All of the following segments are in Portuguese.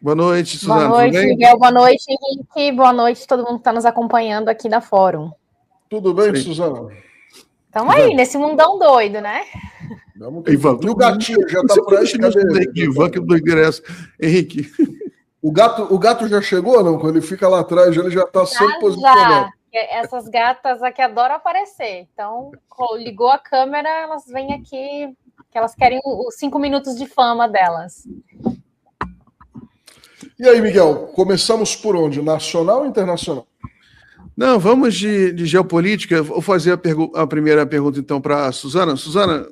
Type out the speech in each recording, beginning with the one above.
Boa noite, Boa Suzana. noite, Miguel. Boa noite, Henrique. Boa noite, todo mundo que está nos acompanhando aqui da Fórum. Tudo bem, Suzana? Estamos aí, nesse mundão doido, né? Ivan, e o gatinho já está por aí? Cadê? Ivan, que doideira é essa? Henrique. O gato já chegou, não? Quando ele fica lá atrás, ele já está sempre posicionado. Essas gatas aqui adoram aparecer. Então, ligou a câmera, elas vêm aqui, que elas querem os 5 minutos de fama delas. E aí, Miguel, começamos por onde? Nacional ou internacional? Não, vamos de geopolítica. Vou fazer a primeira pergunta, então, para a Suzana. Suzana,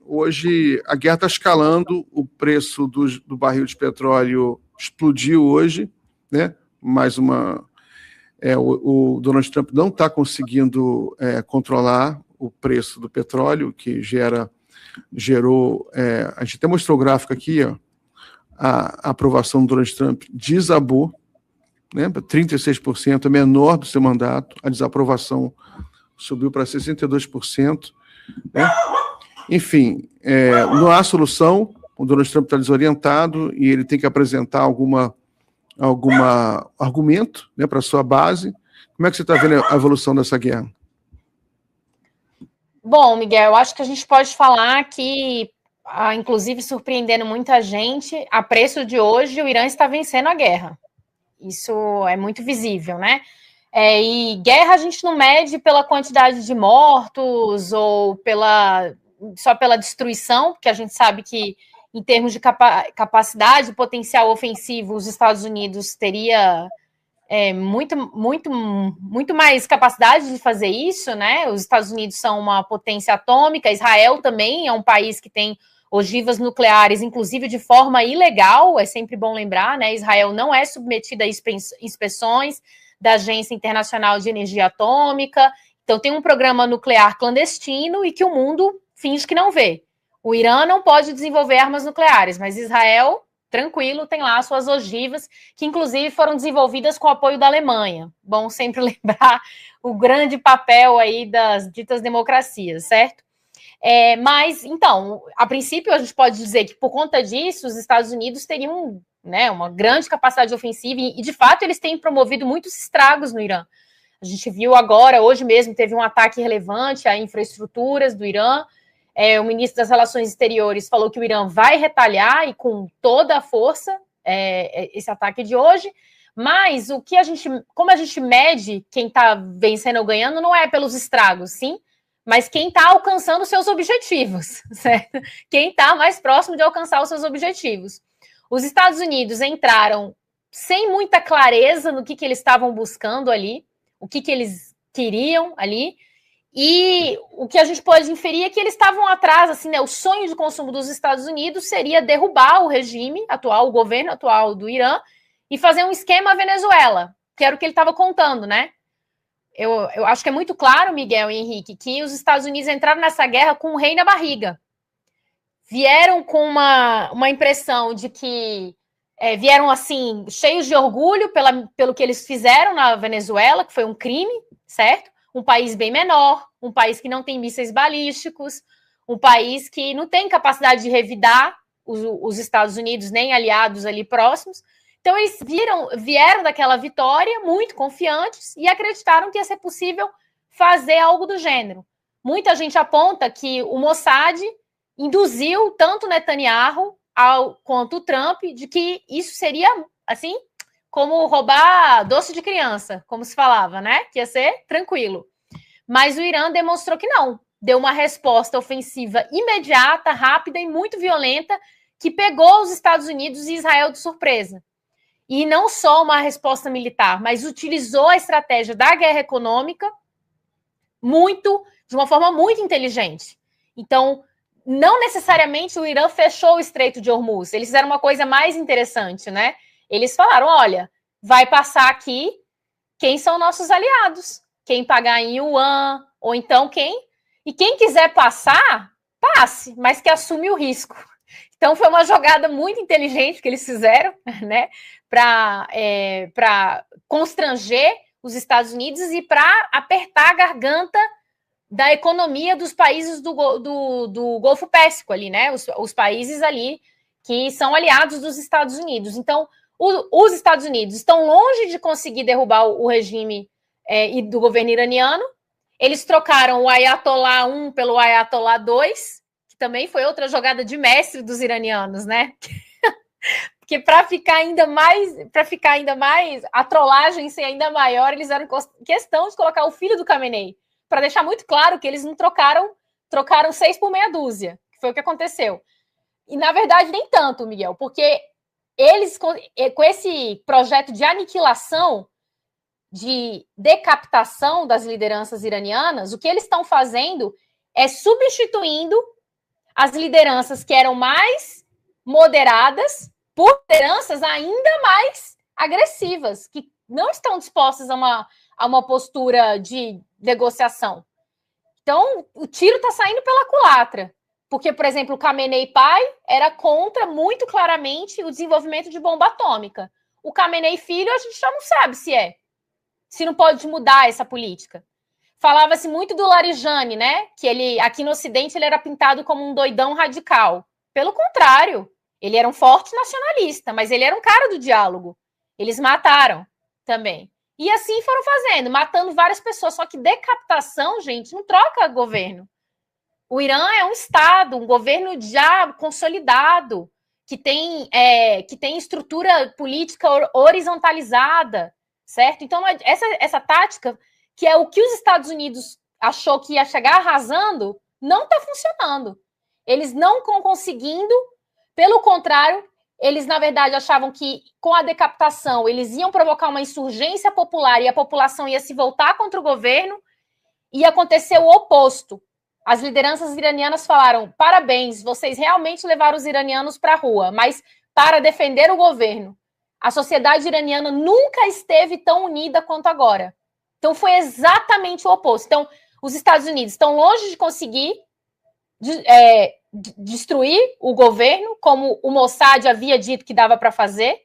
hoje a guerra está escalando, o preço do barril de petróleo explodiu hoje, né? Mais uma... o Donald Trump não está conseguindo controlar o preço do petróleo, que gerou... a gente até mostrou o gráfico aqui, ó, a aprovação do Donald Trump desabou, né, 36%, é menor do seu mandato, a desaprovação subiu para 62%. Né? Enfim, não há solução, o Donald Trump está desorientado e ele tem que apresentar algum argumento, né, para a sua base. Como é que você está vendo a evolução dessa guerra? Bom, Miguel, eu acho que a gente pode falar que, inclusive surpreendendo muita gente, a preço de hoje o Irã está vencendo a guerra. Isso é muito visível, né? E guerra a gente não mede pela quantidade de mortos ou só pela destruição, porque a gente sabe que, em termos de capacidade, potencial ofensivo, os Estados Unidos teria muito mais capacidade de fazer isso, né? Os Estados Unidos são uma potência atômica, Israel também é um país que tem ogivas nucleares, inclusive de forma ilegal, é sempre bom lembrar, né? Israel não é submetida a inspeções da Agência Internacional de Energia Atômica, então tem um programa nuclear clandestino e que o mundo finge que não vê. O Irã não pode desenvolver armas nucleares, mas Israel, tranquilo, tem lá suas ogivas, que inclusive foram desenvolvidas com o apoio da Alemanha. Bom sempre lembrar o grande papel aí das ditas democracias, certo? Mas, então, a princípio, a gente pode dizer que, por conta disso, os Estados Unidos teriam, né, uma grande capacidade ofensiva e, de fato, eles têm promovido muitos estragos no Irã. A gente viu agora, hoje mesmo, teve um ataque relevante a infraestruturas do Irã. O ministro das Relações Exteriores falou que o Irã vai retalhar e com toda a força esse ataque de hoje. Mas como a gente mede quem está vencendo ou ganhando, não é pelos estragos, sim, mas quem está alcançando seus objetivos, certo? Quem está mais próximo de alcançar os seus objetivos. Os Estados Unidos entraram sem muita clareza no que eles estavam buscando ali, o que eles queriam ali, e o que a gente pode inferir é que eles estavam atrás, assim, né? O sonho de consumo dos Estados Unidos seria derrubar o regime atual, o governo atual do Irã, e fazer um esquema Venezuela, que era o que ele estava contando, né? Eu acho que é muito claro, Miguel e Henrique, que os Estados Unidos entraram nessa guerra com o rei na barriga. Vieram com uma impressão de que vieram, assim, cheios de orgulho pelo que eles fizeram na Venezuela, que foi um crime, certo? Um país bem menor, um país que não tem mísseis balísticos, um país que não tem capacidade de revidar os Estados Unidos, nem aliados ali próximos. Então, eles vieram daquela vitória muito confiantes e acreditaram que ia ser possível fazer algo do gênero. Muita gente aponta que o Mossad induziu tanto Netanyahu quanto o Trump de que isso seria, assim, como roubar doce de criança, como se falava, né? Que ia ser tranquilo. Mas o Irã demonstrou que não. Deu uma resposta ofensiva imediata, rápida e muito violenta que pegou os Estados Unidos e Israel de surpresa. E não só uma resposta militar, mas utilizou a estratégia da guerra econômica de uma forma muito inteligente. Então, não necessariamente o Irã fechou o Estreito de Hormuz. Eles fizeram uma coisa mais interessante, né? Eles falaram, olha, vai passar aqui quem são nossos aliados. Quem pagar em yuan, ou então quem... E quem quiser passar, passe, mas que assume o risco. Então, foi uma jogada muito inteligente que eles fizeram, né? Para constranger os Estados Unidos e para apertar a garganta da economia dos países do Golfo Pérsico ali, né? Os países ali que são aliados dos Estados Unidos. Então, os Estados Unidos estão longe de conseguir derrubar o regime e do governo iraniano. Eles trocaram o Ayatollah 1 pelo Ayatollah 2, que também foi outra jogada de mestre dos iranianos, né? Porque para ficar ainda mais, a trollagem ser ainda maior, eles eram questão de colocar o filho do Khamenei, para deixar muito claro que eles não trocaram 6 por meia dúzia, que foi o que aconteceu. E, na verdade, nem tanto, Miguel, porque eles, com esse projeto de aniquilação, de decapitação das lideranças iranianas, o que eles estão fazendo é substituindo as lideranças que eram mais moderadas por lideranças ainda mais agressivas, que não estão dispostas a uma postura de negociação. Então, o tiro está saindo pela culatra. Porque, por exemplo, o Khamenei pai era contra, muito claramente, o desenvolvimento de bomba atômica. O Khamenei filho, a gente já não sabe se não pode mudar essa política. Falava-se muito do Larijani, né? Que ele, aqui no Ocidente, ele era pintado como um doidão radical. Pelo contrário, ele era um forte nacionalista, mas ele era um cara do diálogo. Eles mataram também. E assim foram fazendo, matando várias pessoas. Só que decapitação, gente, não troca governo. O Irã é um Estado, um governo já consolidado, que tem estrutura política horizontalizada, certo? Então, essa tática, que é o que os Estados Unidos achou que ia chegar arrasando, não está funcionando. Eles não estão conseguindo, pelo contrário, eles, na verdade, achavam que com a decapitação eles iam provocar uma insurgência popular e a população ia se voltar contra o governo, e aconteceu o oposto. As lideranças iranianas falaram, parabéns, vocês realmente levaram os iranianos para a rua, mas para defender o governo. A sociedade iraniana nunca esteve tão unida quanto agora. Então, foi exatamente o oposto. Então, os Estados Unidos estão longe de conseguir destruir o governo, como o Mossad havia dito que dava para fazer.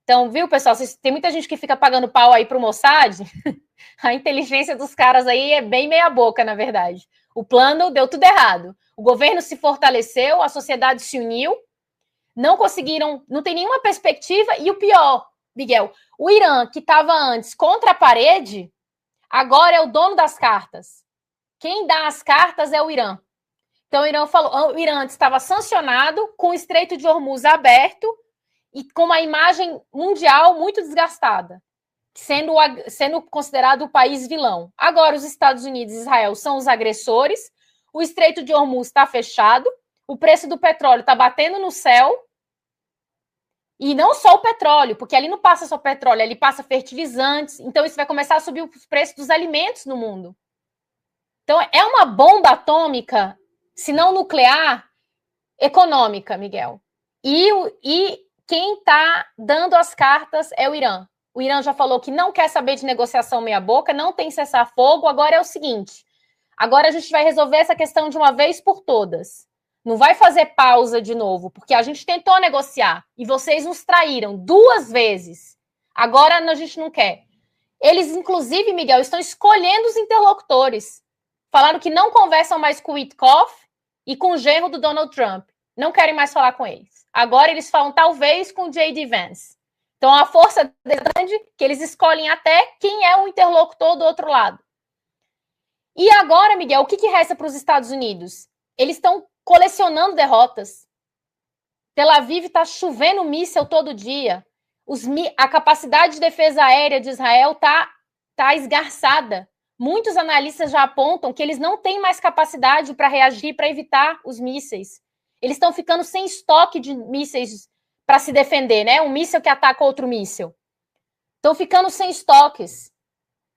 Então, viu, pessoal, tem muita gente que fica pagando pau aí para o Mossad. A inteligência dos caras aí é bem meia boca, na verdade. O plano deu tudo errado. O governo se fortaleceu, a sociedade se uniu, não conseguiram, não tem nenhuma perspectiva. E o pior, Miguel, o Irã, que estava antes contra a parede, agora é o dono das cartas. Quem dá as cartas é o Irã. Então o Irã antes estava sancionado, com o Estreito de Hormuz aberto e com uma imagem mundial muito desgastada, sendo considerado o país vilão. Agora, os Estados Unidos e Israel são os agressores, o Estreito de Hormuz está fechado, o preço do petróleo está batendo no céu, e não só o petróleo, porque ali não passa só petróleo, ali passa fertilizantes, então isso vai começar a subir os preços dos alimentos no mundo. Então, é uma bomba atômica, se não nuclear, econômica, Miguel. E quem está dando as cartas é o Irã. O Irã já falou que não quer saber de negociação meia-boca, não tem cessar-fogo. Agora é o seguinte, agora a gente vai resolver essa questão de uma vez por todas. Não vai fazer pausa de novo, porque a gente tentou negociar e vocês nos traíram 2 vezes. Agora a gente não quer. Eles, inclusive, Miguel, estão escolhendo os interlocutores. Falaram que não conversam mais com o Witkoff e com o genro do Donald Trump. Não querem mais falar com eles. Agora eles falam, talvez, com o J.D. Vance. Então, a força é grande que eles escolhem até quem é o interlocutor do outro lado. E agora, Miguel, o que resta para os Estados Unidos? Eles estão colecionando derrotas. Tel Aviv está chovendo míssil todo dia. A capacidade de defesa aérea de Israel está esgarçada. Muitos analistas já apontam que eles não têm mais capacidade para reagir, para evitar os mísseis. Eles estão ficando sem estoque de mísseis para se defender, né? Um míssil que ataca outro míssil. Estão ficando sem estoques.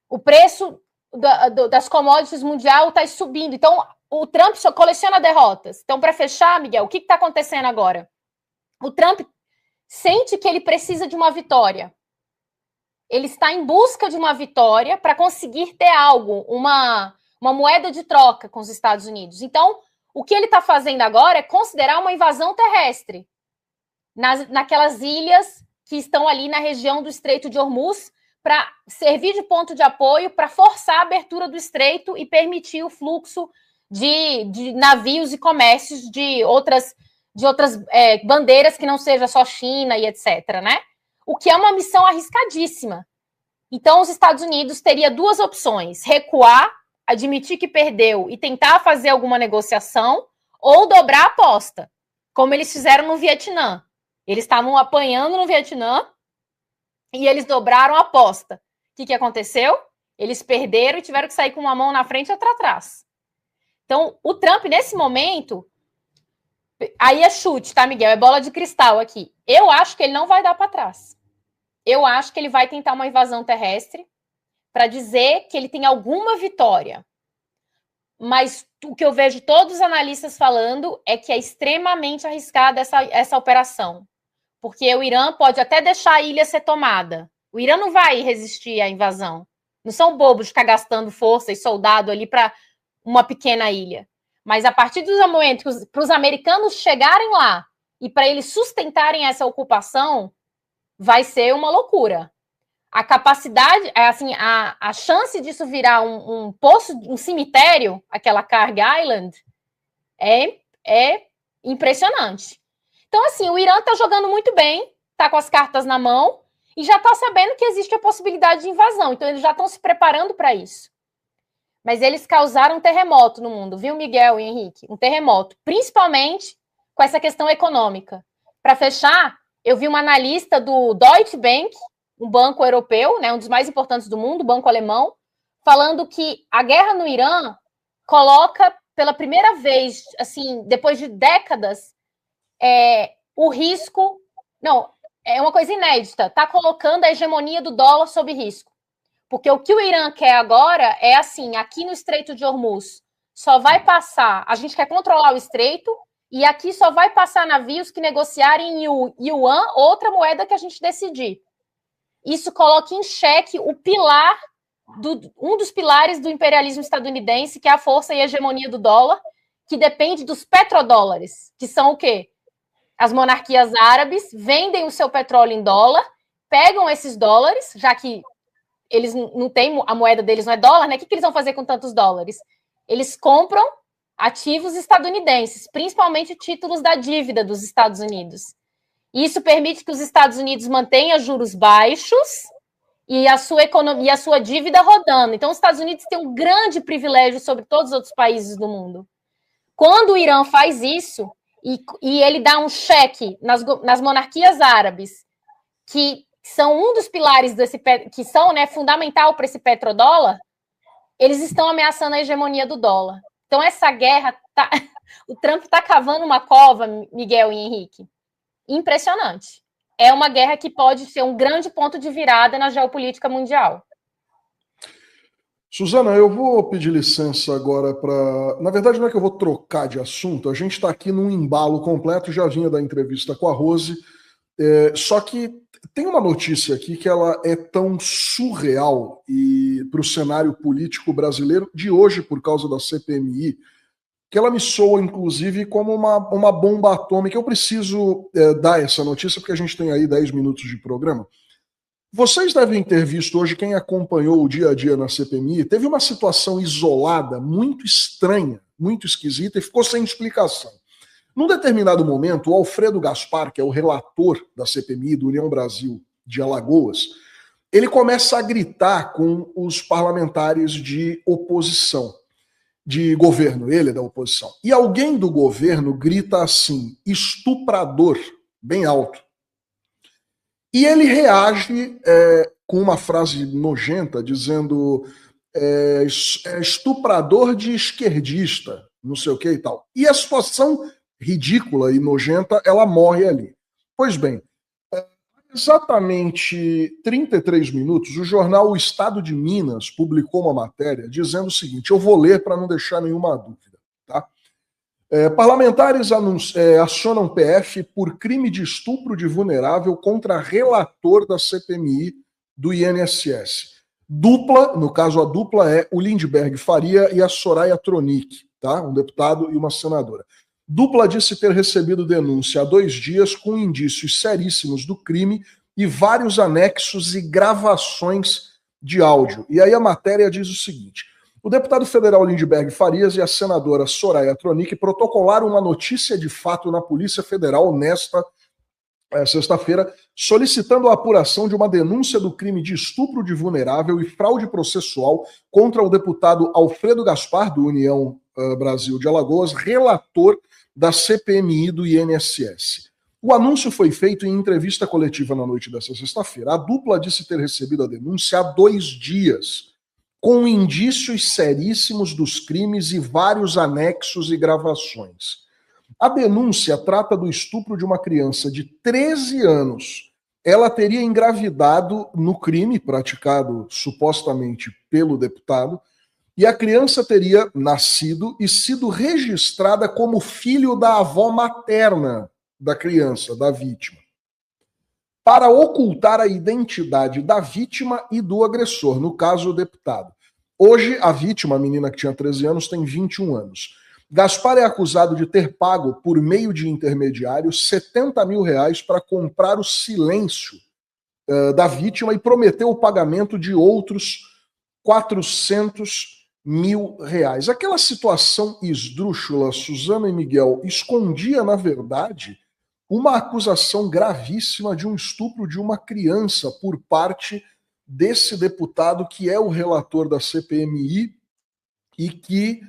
O preço das commodities mundial está subindo. Então, o Trump só coleciona derrotas. Então, para fechar, Miguel, o que está acontecendo agora? O Trump sente que ele precisa de uma vitória. Ele está em busca de uma vitória para conseguir ter algo, uma moeda de troca com os Estados Unidos. Então, o que ele está fazendo agora é considerar uma invasão terrestre naquelas ilhas que estão ali na região do Estreito de Hormuz, para servir de ponto de apoio para forçar a abertura do estreito e permitir o fluxo de navios e comércios de bandeiras que não seja só China e etc., né? O que é uma missão arriscadíssima. Então, os Estados Unidos teria duas opções: recuar, admitir que perdeu e tentar fazer alguma negociação, ou dobrar a aposta, como eles fizeram no Vietnã. Eles estavam apanhando no Vietnã e eles dobraram a aposta. O que aconteceu? Eles perderam e tiveram que sair com uma mão na frente e outra atrás. Então, o Trump, nesse momento, aí é chute, tá, Miguel? É bola de cristal aqui. Eu acho que ele não vai dar para trás. Eu acho que ele vai tentar uma invasão terrestre para dizer que ele tem alguma vitória. Mas o que eu vejo todos os analistas falando é que é extremamente arriscada essa operação. Porque o Irã pode até deixar a ilha ser tomada. O Irã não vai resistir à invasão. Não são bobos de ficar gastando força e soldado ali para uma pequena ilha. Mas a partir do momento que para os americanos chegarem lá e para eles sustentarem essa ocupação, vai ser uma loucura. A capacidade, assim, a chance disso virar um poço, um cemitério, aquela Carg Island, é impressionante. Então, assim, o Irã está jogando muito bem, está com as cartas na mão e já está sabendo que existe a possibilidade de invasão. Então, eles já estão se preparando para isso. Mas eles causaram um terremoto no mundo, viu, Miguel e Henrique? Um terremoto, principalmente com essa questão econômica. Para fechar, eu vi uma analista do Deutsche Bank, um banco europeu, né, um dos mais importantes do mundo, banco alemão, falando que a guerra no Irã coloca pela primeira vez, assim, depois de décadas, o risco... Não, é uma coisa inédita, está colocando a hegemonia do dólar sob risco. Porque o que o Irã quer agora é assim, aqui no Estreito de Hormuz, só vai passar, a gente quer controlar o estreito, e aqui só vai passar navios que negociarem em yuan, outra moeda que a gente decidir. Isso coloca em xeque o pilar, um dos pilares do imperialismo estadunidense, que é a força e a hegemonia do dólar, que depende dos petrodólares, que são o quê? As monarquias árabes vendem o seu petróleo em dólar, pegam esses dólares, já que eles não têm, a moeda deles não é dólar, né? O que eles vão fazer com tantos dólares? Eles compram ativos estadunidenses, principalmente títulos da dívida dos Estados Unidos. Isso permite que os Estados Unidos mantenham juros baixos e a sua economia, a sua dívida rodando. Então, os Estados Unidos têm um grande privilégio sobre todos os outros países do mundo. Quando o Irã faz isso e ele dá um cheque nas monarquias árabes, que são um dos pilares que são, né, fundamental para esse petrodólar, eles estão ameaçando a hegemonia do dólar. Então, essa guerra, o Trump está cavando uma cova, Miguel e Henrique, impressionante. É uma guerra que pode ser um grande ponto de virada na geopolítica mundial. Suzana, eu vou pedir licença agora para... Na verdade, não é que eu vou trocar de assunto, a gente está aqui num embalo completo, já vinha da entrevista com a Rose, só que tem uma notícia aqui que ela é tão surreal e para o cenário político brasileiro de hoje, por causa da CPMI, que ela me soa, inclusive, como uma bomba atômica. Eu preciso dar essa notícia, porque a gente tem aí 10 minutos de programa. Vocês devem ter visto hoje, quem acompanhou o dia a dia na CPMI, teve uma situação isolada, muito estranha, muito esquisita, e ficou sem explicação. Num determinado momento, o Alfredo Gaspar, que é o relator da CPMI do União Brasil de Alagoas, ele começa a gritar com os parlamentares de oposição, de governo, ele é da oposição. E alguém do governo grita assim, estuprador, bem alto. E ele reage com uma frase nojenta, dizendo estuprador de esquerdista, não sei o que e tal. E a situação ridícula e nojenta, ela morre ali. Pois bem, exatamente 33 minutos, o jornal O Estado de Minas publicou uma matéria dizendo o seguinte, eu vou ler para não deixar nenhuma dúvida, tá? Parlamentares acionam PF por crime de estupro de vulnerável contra relator da CPMI do INSS. Dupla, no caso a dupla é o Lindbergh Faria e a Soraya Tronic, tá? Um deputado e uma senadora. Dupla disse ter recebido denúncia há 2 dias com indícios seríssimos do crime e vários anexos e gravações de áudio. E aí a matéria diz o seguinte: O deputado federal Lindbergh Farias e a senadora Soraya Tronic protocolaram uma notícia de fato na Polícia Federal nesta sexta-feira, solicitando a apuração de uma denúncia do crime de estupro de vulnerável e fraude processual contra o deputado Alfredo Gaspar, do União Brasil de Alagoas, relator da CPMI do INSS. O anúncio foi feito em entrevista coletiva na noite desta sexta-feira. A dupla disse ter recebido a denúncia há 2 dias, com indícios seríssimos dos crimes e vários anexos e gravações. A denúncia trata do estupro de uma criança de 13 anos. Ela teria engravidado no crime praticado supostamente pelo deputado, e a criança teria nascido e sido registrada como filho da avó materna da criança, da vítima, para ocultar a identidade da vítima e do agressor, no caso o deputado. Hoje, a vítima, a menina que tinha 13 anos, tem 21 anos. Gaspar é acusado de ter pago, por meio de intermediários, R$70 mil para comprar o silêncio da vítima e prometeu o pagamento de outros R$400 mil. Aquela situação esdrúxula, Suzana e Miguel, escondia, na verdade, uma acusação gravíssima de um estupro de uma criança por parte desse deputado que é o relator da CPMI e que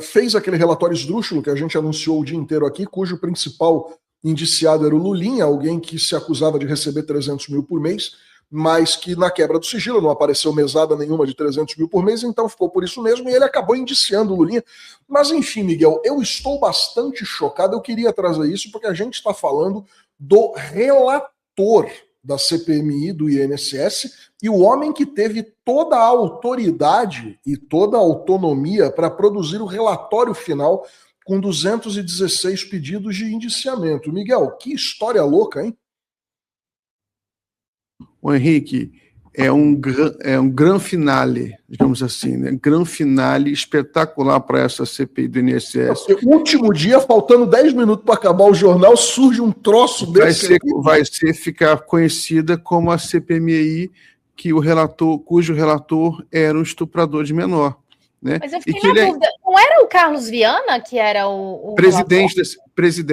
fez aquele relatório esdrúxulo que a gente anunciou o dia inteiro aqui, cujo principal indiciado era o Lulinha, alguém que se acusava de receber 300 mil por mês, mas que na quebra do sigilo não apareceu mesada nenhuma de 300 mil por mês, então ficou por isso mesmo, e ele acabou indiciando o Lulinha. Mas enfim, Miguel, eu estou bastante chocado, eu queria trazer isso porque a gente está falando do relator da CPMI, do INSS, e o homem que teve toda a autoridade e toda a autonomia para produzir o relatório final com 216 pedidos de indiciamento. Miguel, que história louca, hein? O Henrique, é um gran finale, digamos assim, né? Gran finale espetacular para essa CPI do INSS. O último dia, faltando 10 minutos para acabar o jornal, surge um troço desse. Vai ficar conhecida como a CPMI, cujo relator era um estuprador de menor. Né? Mas eu fiquei na dúvida, não era o Carlos Viana que era o presidente?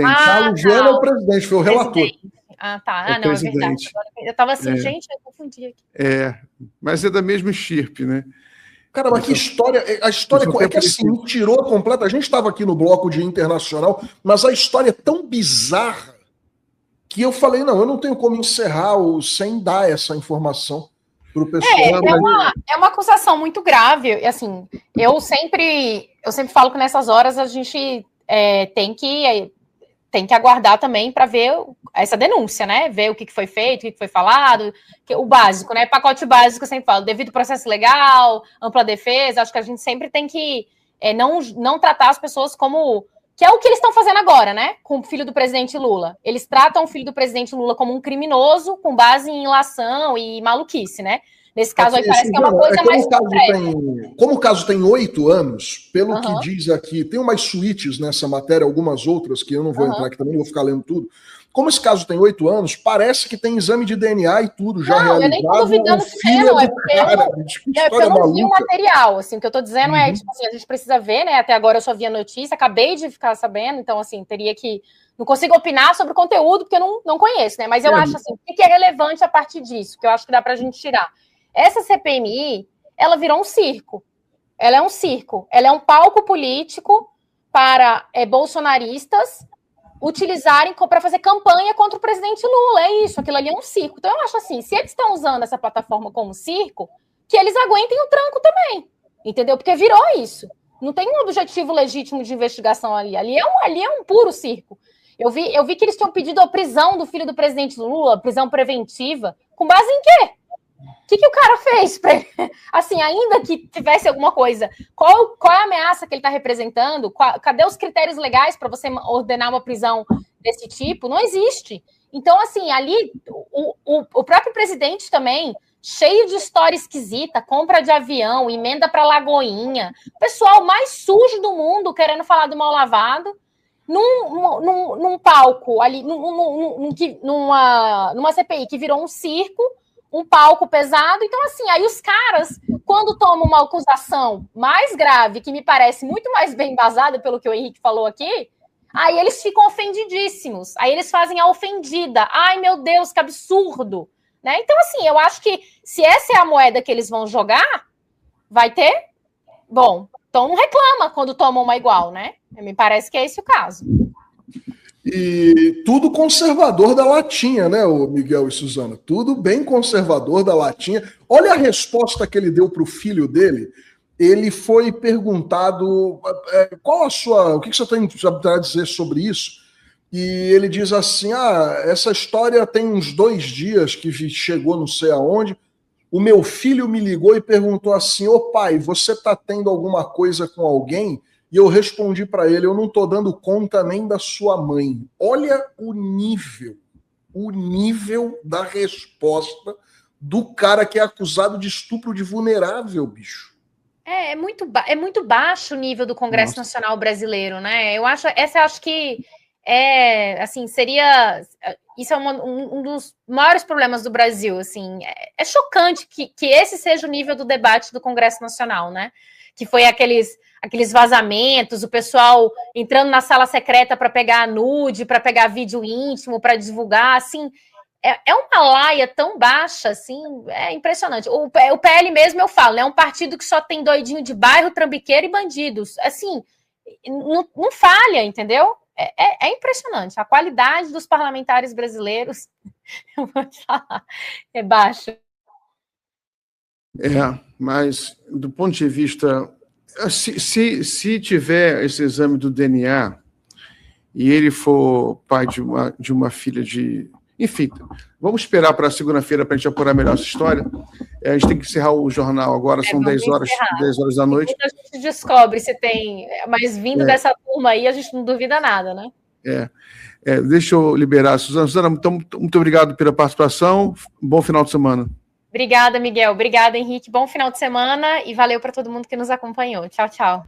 Carlos Viana é o presidente, foi o relator. Ah, tá. Não, presidente. É verdade. Eu estava assim, gente, eu confundi aqui. Mas é da mesma estirpe, né? Cara, mas que história. A história é que assim, me tirou completa. A gente estava aqui no bloco de internacional, mas a história é tão bizarra que eu falei, não, eu não tenho como encerrar sem dar essa informação para o pessoal. É uma acusação muito grave. Assim, eu sempre falo que nessas horas a gente tem que aguardar também para ver essa denúncia, né? Ver o que foi feito, o que foi falado, o básico, né? Pacote básico, eu sempre falo, devido processo legal, ampla defesa. Acho que a gente sempre tem que não tratar as pessoas como... Que é o que eles estão fazendo agora, né? Com o filho do presidente Lula. Eles tratam o filho do presidente Lula como um criminoso com base em ilação e maluquice, né? Nesse caso aí parece que é uma coisa mais concreta. Como o caso tem 8 anos, pelo que diz aqui, tem umas suítes nessa matéria, algumas outras, que eu não vou entrar aqui também, não vou ficar lendo tudo. Como esse caso tem 8 anos, parece que tem exame de DNA e tudo já realizado. Eu nem estou duvidando que tem, não. É porque eu não vi o material. Assim, o que eu estou dizendo é, tipo assim, a gente precisa ver, né? Até agora eu só vi a notícia, acabei de ficar sabendo, então, assim, teria que... Não consigo opinar sobre o conteúdo, porque eu não conheço, né? Mas eu acho, assim, o que é relevante a partir disso, que eu acho que dá pra gente tirar. Essa CPMI, ela virou um circo. Ela é um circo. Ela é um palco político para bolsonaristas utilizarem para fazer campanha contra o presidente Lula. É isso, aquilo ali é um circo. Então, eu acho assim, se eles estão usando essa plataforma como circo, que eles aguentem o tranco também. Entendeu? Porque virou isso. Não tem um objetivo legítimo de investigação ali. Ali é um puro circo. Eu vi que eles tinham pedido a prisão do filho do presidente Lula, prisão preventiva, com base em quê? O que o cara fez para ele? Assim, ainda que tivesse alguma coisa, qual é a ameaça que ele está representando? Cadê os critérios legais para você ordenar uma prisão desse tipo? Não existe. Então, assim, ali, o próprio presidente também, cheio de história esquisita, compra de avião, emenda para Lagoinha, o pessoal mais sujo do mundo querendo falar do mal lavado, num palco, ali, numa CPI que virou um circo, um palco pesado. Então, assim, aí os caras quando toma uma acusação mais grave, que me parece muito mais bem embasada pelo que o Henrique falou aqui, aí eles ficam ofendidíssimos. Aí eles fazem a ofendida. Ai, meu Deus, que absurdo. Né? Então, assim, eu acho que se essa é a moeda que eles vão jogar, vai ter? Bom, então não reclama quando tomam uma igual, né? Me parece que é esse o caso. E tudo conservador da latinha, né, o Miguel e Suzana? Tudo bem conservador da latinha. Olha a resposta que ele deu para o filho dele. Ele foi perguntado qual a sua, o que você tem a dizer sobre isso? E ele diz assim: essa história tem uns 2 dias que chegou não sei aonde. O meu filho me ligou e perguntou assim: ô pai, você está tendo alguma coisa com alguém? E eu respondi para ele: eu não estou dando conta nem da sua mãe. Olha o nível da resposta do cara que é acusado de estupro de vulnerável, bicho. É muito baixo o nível do Congresso Nacional brasileiro, né? Eu acho que assim, seria... Isso é um dos maiores problemas do Brasil, assim. É chocante que esse seja o nível do debate do Congresso Nacional, né? Que foi aqueles vazamentos, o pessoal entrando na sala secreta para pegar nude, para pegar vídeo íntimo, para divulgar, assim... É uma laia tão baixa, assim, é impressionante. O PL mesmo, eu falo, é um partido que só tem doidinho de bairro, trambiqueiro e bandidos. Assim, não falha, entendeu? É impressionante. A qualidade dos parlamentares brasileiros, eu vou te falar, é baixa. Mas do ponto de vista... Se tiver esse exame do DNA e ele for pai de uma filha de... Enfim, vamos esperar para segunda-feira para a gente apurar melhor essa história. A gente tem que encerrar o jornal agora, são 10 horas da noite. A gente descobre se tem, mas vindo dessa turma aí, a gente não duvida nada, né? Deixa eu liberar a Suzana. Suzana, muito obrigado pela participação. Bom final de semana. Obrigada, Miguel. Obrigada, Henrique. Bom final de semana e valeu para todo mundo que nos acompanhou. Tchau, tchau.